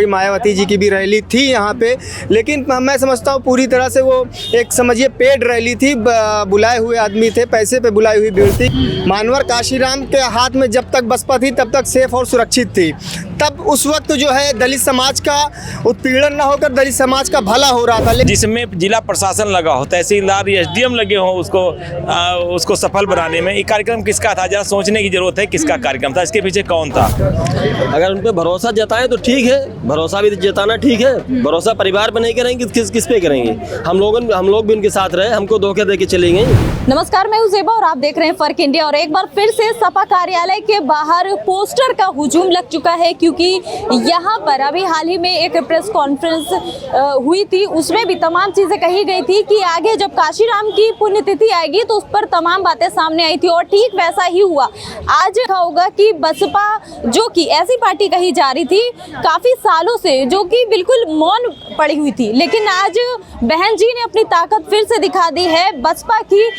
मायावती जी की भी रैली थी यहाँ पे, लेकिन मैं समझता हूँ पूरी तरह से वो एक समझिए पेड रैली थी, बुलाए हुए आदमी थे, पैसे पे बुलाई हुई भीड़ थी। मानवर काशीराम के हाथ में जब तक बसपा थी तब तक सेफ और सुरक्षित थी। तब उस वक्त जो है दलित समाज का उत्पीड़न न होकर दलित समाज का भला हो रहा था। जिसमें जिला प्रशासन लगा हो, तहसीलदार या एसडीएम लगे हो उसको सफल बनाने में। ये कार्यक्रम किसका था, जरा सोचने की जरूरत है, किसका कार्यक्रम था, इसके पीछे कौन था। अगर उन पे भरोसा जताएं तो ठीक है, भरोसा भी जताना ठीक है। भरोसा परिवार पर नहीं करेंगे, किस पे करेंगे। हम लोग भी उनके साथ रहे, हमको धोखे दे के चलेंगे। नमस्कार, मैं हूं ज़ेबा और आप देख रहे हैं फर्क इंडिया। और एक बार फिर से सपा कार्यालय के बाहर पोस्टर का हुजूम लग चुका है, क्योंकि यहाँ पर अभी हाल ही में एक प्रेस कॉन्फ्रेंस हुई थी, उसमें भी तमाम चीजें कही गई थी कि आगे जब काशीराम की पुण्यतिथि आएगी तो उस पर तमाम बातें सामने आई थी। और ठीक वैसा ही हुआ। आज देखा होगा कि बसपा जो कि ऐसी पार्टी कही जा रही थी काफी सालों से, जो कि बिल्कुल मौन पड़ी हुई थी, लेकिन आज बहन जी ने अपनी ताकत फिर से दिखा दी है। बसपा की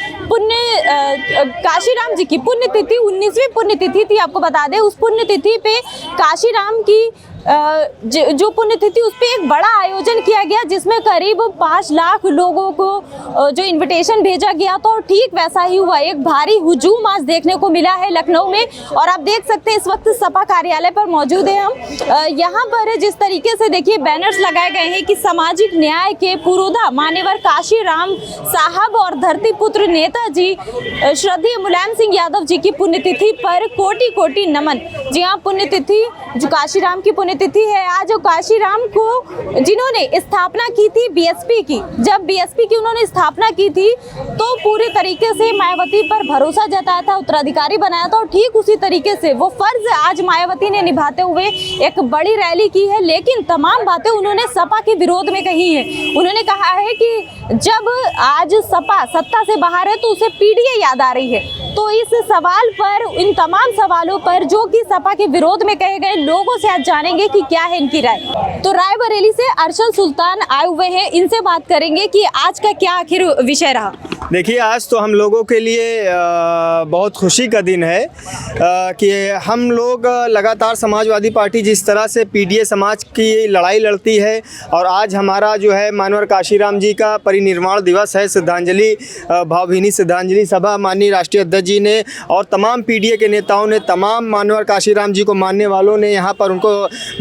काशीराम जी की पुण्यतिथि 19वीं पुण्यतिथि थी, आपको बता दें। उस पुण्यतिथि पे काशीराम की जो पुण्यतिथि उस पर एक बड़ा आयोजन किया गया, जिसमें करीब 5 लाख लोगों को जो इनविटेशन भेजा गया। तो ठीक वैसा ही हुआ, एक भारी हुजूम आज देखने को मिला है लखनऊ में। और आप देख सकते हैं इस वक्त सपा कार्यालय पर मौजूद है हम। यहाँ पर जिस तरीके से देखिए बैनर्स लगाए गए हैं कि सामाजिक न्याय के पुरोधा मान्यवर काशीराम साहब और धरती पुत्र नेताजी श्रद्धेय मुलायम सिंह यादव जी की पुण्यतिथि पर कोटि कोटि नमन। जी हाँ, पुण्यतिथि जो काशीराम की पुण्यतिथि है आज। काशीराम को जिन्होंने स्थापना की थी बीएसपी की, जब बीएसपी की उन्होंने स्थापना की थी तो पूरे तरीके से मायावती पर भरोसा जताया था, उत्तराधिकारी बनाया था। और ठीक उसी तरीके से वो फर्ज आज मायावती ने निभाते हुए एक बड़ी रैली की है। लेकिन तमाम बातें उन्होंने सपा के विरोध में कही है। उन्होंने कहा है कि जब आज सपा सत्ता से बाहर है तो उसे पीडीए याद आ रही है। तो इस सवाल पर, इन तमाम सवालों पर जो कि सपा के विरोध में कहे गए, लोगों से आज जानेंगे कि क्या है इनकी राय। तो रायबरेली से अरशद सुल्तान आए हुए हैं, इनसे बात करेंगे कि आज का क्या आखिर विषय रहा। देखिए, आज तो हम लोगों के लिए बहुत खुशी का दिन है कि हम लोग लगातार समाजवादी पार्टी जिस तरह से पीडीए समाज की लड़ाई लड़ती है, और आज हमारा जो है मानवर काशीराम जी का परिनिर्वाण दिवस है, श्रद्धांजलि भावभीनी श्रद्धांजलि सभा माननीय राष्ट्रीय अध्यक्ष जी ने और तमाम पीडीए के नेताओं ने, तमाम मानवर काशीराम जी को मानने वालों ने यहाँ पर उनको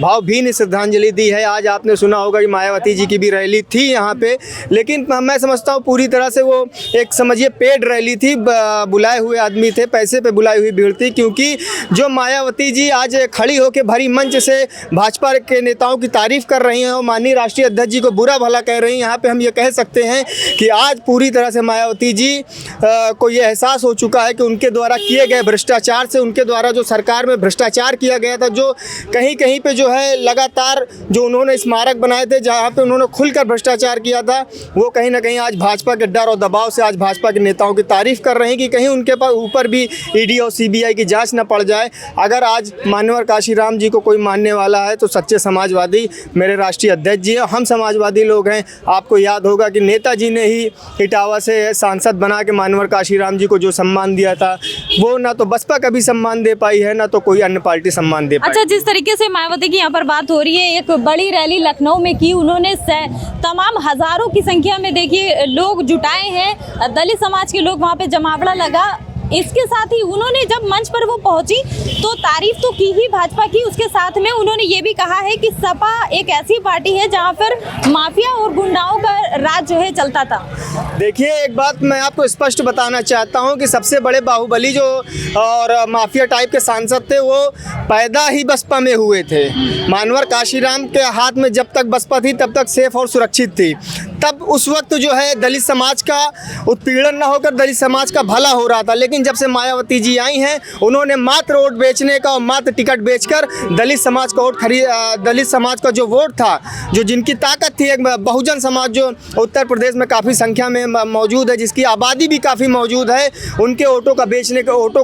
भावभीनी श्रद्धांजलि दी है। आज आपने सुना होगा कि मायावती जी की भी रैली थी यहाँ पे, लेकिन मैं समझता हूँ पूरी तरह से वो एक समझिए पेड रैली थी, बुलाए हुए आदमी थे, पैसे पे बुलाई हुई भीड़ थी। क्योंकि जो मायावती जी आज खड़ी होकर भरी मंच से भाजपा के नेताओं की तारीफ कर रही हैं और माननीय राष्ट्रीय अध्यक्ष जी को बुरा भला कह रही हैं, यहाँ पे हम ये कह सकते हैं कि आज पूरी तरह से मायावती जी को ये एहसास हो चुका है कि उनके द्वारा किए गए भ्रष्टाचार से, उनके द्वारा जो सरकार में भ्रष्टाचार किया गया था, जो कहीं कहीं पे जो है लगातार जो उन्होंने स्मारक बनाए थे जहाँ पे उन्होंने खुलकर भ्रष्टाचार किया था, वो कहीं ना कहीं आज भाजपा के डर और दबाव से आज भाजपा के नेताओं की तारीफ कर रहे हैं कि कहीं उनके ऊपर भी ईडी और सीबीआई की जांच न पड़ जाए। अगर आज मान्यवर काशीराम जी को कोई मानने वाला है तो सच्चे समाजवादी मेरे राष्ट्रीय अध्यक्ष जी हैं। हम समाजवादी लोग हैं। आपको याद होगा कि नेताजी ने ही इटावा से सांसद बना के मान्यवर काशीराम जी को जो सम्मान दिया था, वो ना तो बसपा कभी सम्मान दे पाई है, ना तो कोई अन्य पार्टी सम्मान दे पाई। अच्छा, जिस तरीके से मायावती की यहाँ पर बात हो रही है, एक बड़ी रैली लखनऊ में की उन्होंने, तमाम हजारों की संख्या में देखिए लोग जुटाए हैं, दलित समाज के लोग वहाँ पे जमावड़ा लगा। इसके साथ ही उन्होंने जब मंच पर वो पहुंची तो तारीफ तो की ही भाजपा की, उसके साथ में उन्होंने ये भी कहा है कि सपा एक ऐसी पार्टी है जहां पर माफिया और गुंडाओं का राज जो है चलता था। देखिए, एक बात मैं आपको स्पष्ट बताना चाहता हूं कि सबसे बड़े बाहुबली जो और माफिया टाइप के सांसद थे वो पैदा ही बसपा में हुए थे। मानवर काशीराम के हाथ में जब तक बसपा थी तब तक सेफ और सुरक्षित थी। तब उस वक्त जो है दलित समाज का उत्पीड़न न होकर दलित समाज का भला हो रहा था। लेकिन जब से मायावती जी आई हैं, उन्होंने मात्र वोट बेचने का और मात्र टिकट बेचकर दलित समाज का दलित समाज का जो वोट था, जो जिनकी ताकत थी, एक बहुजन समाज जो उत्तर प्रदेश में काफ़ी संख्या में मौजूद है, जिसकी आबादी भी काफ़ी मौजूद है, उनके वोटों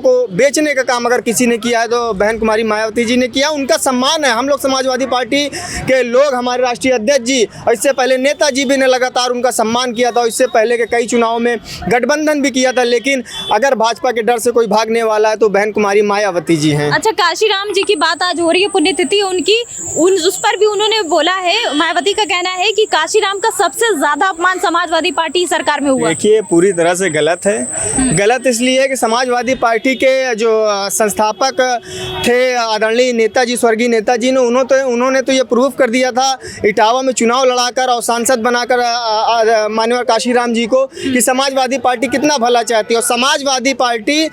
को बेचने का काम अगर किसी ने किया है तो बहन कुमारी मायावती जी ने किया। उनका सम्मान है। हम लोग समाजवादी पार्टी के लोग, हमारे राष्ट्रीय अध्यक्ष जी, इससे पहले नेताजी भी ने लगातार उनका सम्मान किया था, इससे पहले के कई चुनावों में गठबंधन भी किया था। लेकिन अगर भाजपा के डर से कोई भागने वाला है तो बहन कुमारी मायावती जी हैं। अच्छा, काशीराम जी की बात आज हो रही है, पुण्यतिथि उनकी, उस पर भी उन्होंने बोला है, मायावती का कहना है कि काशीराम का सबसे ज्यादा अपमान समाजवादी पार्टी सरकार में हुआ। देखिए, पूरी तरह से गलत है। गलत इसलिए है कि समाजवादी पार्टी के जो संस्थापक थे आदरणीय नेताजी, स्वर्गीय नेताजी ने उन्होंने तो ये प्रूव कर दिया था इटावा में चुनाव लड़ाकर और सांसद बनाकर माननीय काशीराम जी को कि समाजवादी पार्टी कितना भला चाहती है। और समाजवादी पार्टी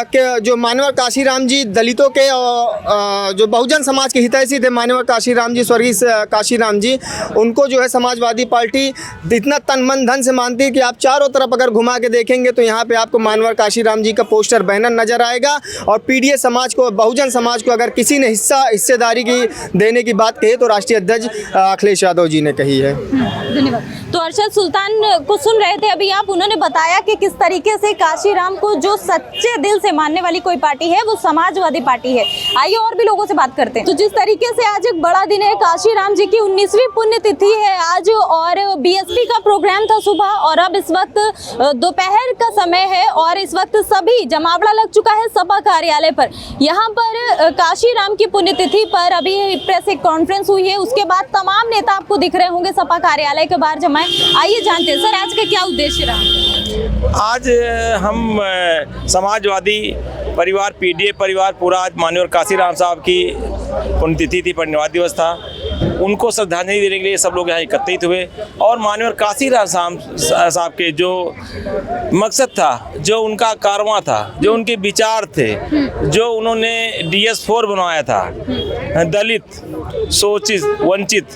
के जो माननीय काशीराम जी दलितों के और जो बहुजन समाज के हितैषी थे माननीय काशीराम जी, स्वर्गीय काशीराम जी, उनको जो है समाजवादी पार्टी इतना तन मन धन से मानती है कि आप चारों तरफ अगर घुमा के देखेंगे तो यहाँ पे आपको माननीय काशीराम जी का पोस्टर बैनर नजर आएगा। और पीडीए समाज को, बहुजन समाज को अगर किसी ने हिस्सेदारी की देने की बात कही तो राष्ट्रीय अध्यक्ष अखिलेश यादव जी ने कही है। धन्यवाद। तो अरशद सुल्तान को सुन रहे थे अभी आप, उन्होंने बताया कि किस तरीके से काशीराम को जो सच्चे दिल से मानने वाली कोई पार्टी है वो समाजवादी पार्टी है। आइए और भी लोगों से बात करते हैं। तो जिस तरीके से आज एक बड़ा दिन है, काशीराम जी की 19वीं पुण्यतिथि है आज, और बीएसपी का प्रोग्राम था सुबह, और अब इस वक्त दोपहर का समय है और इस वक्त सभी जमावड़ा लग चुका है सपा कार्यालय पर। यहाँ पर काशीराम की पुण्यतिथि पर अभी प्रेस एक कॉन्फ्रेंस हुई है, उसके बाद तमाम नेता आपको दिख रहे होंगे सपा कार्यालय के बाहर जमाए। आइए जानते हैं सर, आज का क्या उद्देश्य रहा? आज हम समाजवादी परिवार, पीडीए परिवार पूरा, आज माननीय काशीराम साहब की पुण्यतिथि थी, परिनिर्वाण दिवस था, उनको श्रद्धांजलि देने के लिए सब लोग यहाँ एकत्रित हुए। और माननीय काशीराम साहब के जो मकसद था, जो उनका कारवां था, जो उनके विचार थे, जो उन्होंने DS4 बनवाया था, दलित, शोषित, वंचित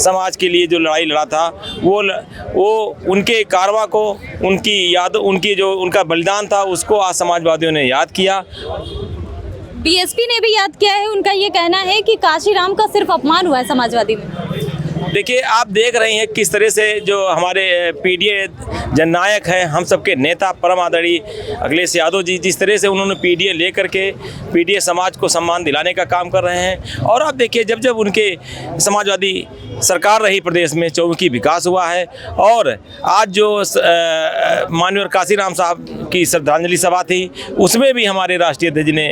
समाज के लिए जो लड़ाई लड़ा था, वो उनके कारवां को, उनकी याद, उनका बलिदान था, उसको आज समाजवादियों ने याद किया। बीएसपी ने भी याद किया है। उनका ये कहना है कि काशीराम का सिर्फ अपमान हुआ है समाजवादी में। देखिए, आप देख रहे हैं किस तरह से जो हमारे पीडीए जननायक हैं, हम सबके नेता परम आदरणीय अखिलेश यादव जी, जिस तरह से उन्होंने पीडीए लेकर के पीडीए समाज को सम्मान दिलाने का काम कर रहे हैं। और आप देखिए, जब जब उनके समाजवादी सरकार रही प्रदेश में, चौमुखी विकास हुआ है। और आज जो माननीय काशीराम साहब की श्रद्धांजलि सभा थी, उसमें भी हमारे राष्ट्रीय अध्यक्ष ने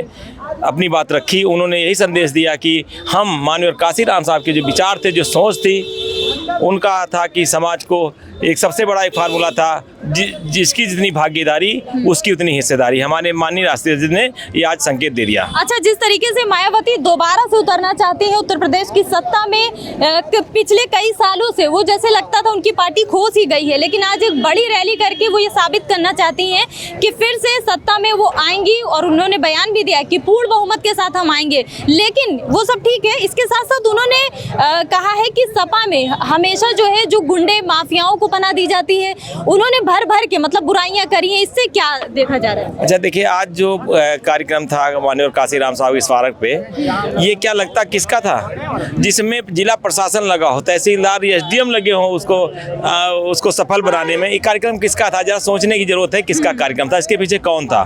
अपनी बात रखी। उन्होंने यही संदेश दिया कि हम माननीय काशीराम साहब के जो विचार थे, जो सोच थी, उनका था कि समाज को एक सबसे बड़ा एक फार्मूला था, जिसकी जितनी भागीदारी उसकी उतनी हिस्सेदारी। हमारे माननीय राष्ट्रीय अध्यक्ष ने ये आज संकेत दे दिया। अच्छा, जिस तरीके से मायावती दोबारा से उतरना चाहती है उत्तर प्रदेश की सत्ता में, पिछले कई सालों से वो जैसे लगता था उनकी पार्टी खो सी गई है, लेकिन आज एक बड़ी रैली करके वो ये साबित करना चाहती हैं कि फिर से सत्ता में वो आएंगी। और उन्होंने बयान भी दिया कि पूर्ण बहुमत के साथ हम आएंगे। लेकिन वो सब ठीक है, इसके साथ साथ उन्होंने कहा है कि सपा में हमेशा जो है, जो गुंडे माफियाओं को पनाह दी जाती है, उन्होंने भर भर के मतलब बुराइयां करी हैं। इससे क्या देखा जा रहा है? अच्छा, देखिए, आज जो कार्यक्रम था माननीय काशीराम साहब के स्मारक पे, ये क्या लगता किसका था? जिसमें जिला प्रशासन लगा हो, तहसीलदार, एसडीएम लगे हों उसको सफल बनाने में। ये कार्यक्रम किसका था? जरा सोचने की जरूरत है, किसका कार्यक्रम था, इसके पीछे कौन था।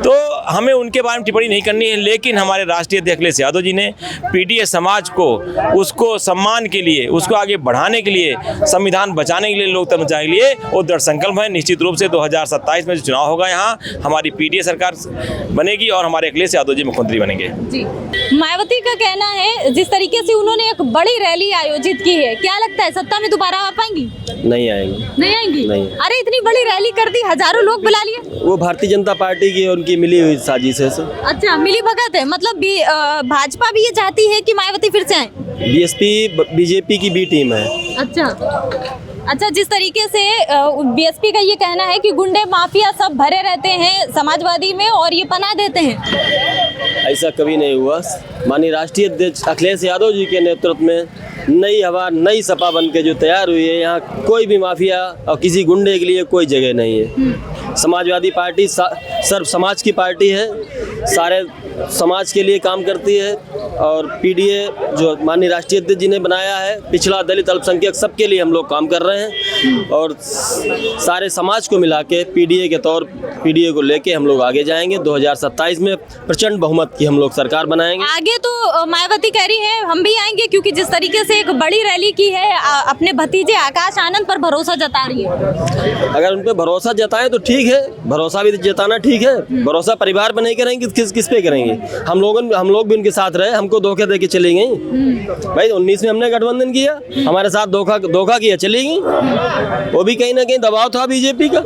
तो हमें उनके बारे में टिप्पणी नहीं करनी है, लेकिन हमारे राष्ट्रीय अध्यक्ष अखिलेश यादव जी ने पीडीए समाज को, उसको सम्मान के लिए, उसको आगे बढ़ाने के लिए, संविधान बचाने के लिए, लोकतंत्र बचाने के लिए वो दृढ़ संकल्प है। निश्चित रूप से 2027 में जो चुनाव होगा, यहाँ हमारी पीडीए सरकार बनेगी और हमारे अखिलेश यादव जी मुख्यमंत्री बनेंगे। जी, मायावती का कहना है, जिस तरीके से उन्होंने एक बड़ी रैली आयोजित की है, क्या लगता है सत्ता में दोबारा आ पाएंगी? नहीं आएंगी। नहीं आएंगी? नहीं। अरे, इतनी बड़ी रैली कर दी, हजारों लोग बुला लिए। वो भारतीय जनता पार्टी की उनकी मिली हुई साजिश है सर। अच्छा, मिली भगत है। मतलब भाजपा भी ये चाहती है कि मायावती फिर से आए? बीएसपी बीजेपी की बी टीम है। अच्छा, जिस तरीके से बीएसपी का ये कहना है कि गुंडे माफिया सब भरे रहते हैं समाजवादी में और ये पनाह देते हैं, ऐसा कभी नहीं हुआ। माननीय राष्ट्रीय अध्यक्ष अखिलेश यादव जी के नेतृत्व में नई हवा, नई सपा बन के जो तैयार हुई है, यहाँ कोई भी माफिया और किसी गुंडे के लिए कोई जगह नहीं है। समाजवादी पार्टी सर्व समाज की पार्टी है, सारे समाज के लिए काम करती है। और पीडीए जो माननीय राष्ट्रीय अध्यक्ष जी ने बनाया है, पिछड़ा, दलित, अल्पसंख्यक सबके लिए हम लोग काम कर रहे हैं और सारे समाज को मिला के पीडीए को लेके हम लोग आगे जाएंगे। 2027 में प्रचंड बहुमत की हम लोग सरकार बनाएंगे। आगे तो मायावती कह रही है हम भी आएंगे, क्योंकि जिस तरीके से एक बड़ी रैली की है अपने भतीजे आकाश आनंद पर भरोसा जता रही है। अगर उन पे भरोसा जताएं तो ठीक है, भरोसा भी जताना ठीक है। भरोसा परिवार पर नहीं करेंगे, किस पे करेंगे? हम लोग भी उनके साथ रहे, हमको धोखे दे के चली गई भाई। 19 में हमने गठबंधन किया, हमारे साथ धोखा किया, चली गई। वो भी कहीं ना कहीं दबाव था बीजेपी का।